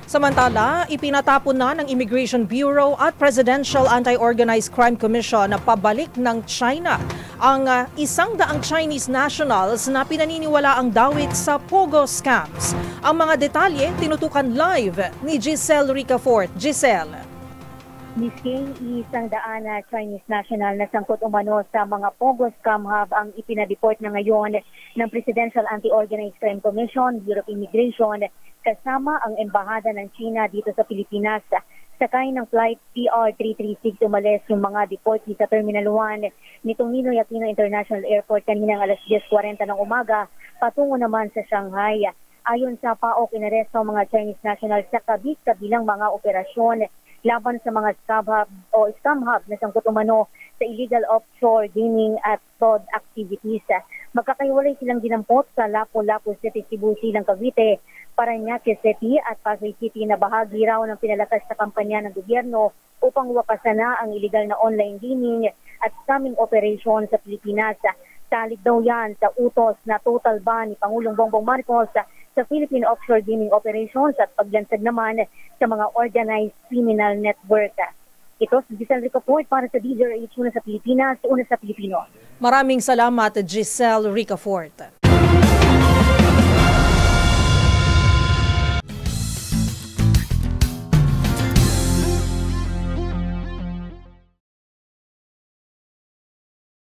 Samantala, ipinatapon na ng Immigration Bureau at Presidential Anti-Organized Crime Commission na pabalik ng China ang 100 Chinese nationals na pinaniniwala ang dawit sa Pogo scams. Ang mga detalye tinutukan live ni Giselle Ricafort. Giselle. Misking 100 na Chinese national na sangkot umano sa mga Pogo Scam Hub ang ipinadeport na ngayon ng Presidential Anti-Organized Crime Commission, Bureau of Immigration, kasama ang Embahada ng China dito sa Pilipinas. Sakay ng flight PR-336 umalis yung mga deportee sa Terminal 1 nitong Ninoy Aquino International Airport kaninang alas 10:40 ng umaga patungo naman sa Shanghai. Ayon sa PAOK, inaresto ang mga Chinese national sa kabilang mga operasyon laban sa mga scam hub na sangkot umano sa illegal offshore gaming at fraud activities. Magkakaiwalay silang dinampot sa Lapu-Lapu City, Cebu, Silang, Cavite, Parañaque City at Pasay City na bahagi raw ng pinalakas na kampanya ng gobyerno upang wakasan na ang illegal na online gaming at scamming operation sa Pilipinas. Salig daw yan sa utos na total ban ni Pangulong Bongbong Marcos sa Philippine Offshore Gaming Operations at paglansad naman sa mga organized criminal network. Ito si Giselle Ricafort para sa DZRH, una sa Pilipinas, una sa Pilipino. Maraming salamat, Giselle Ricafort.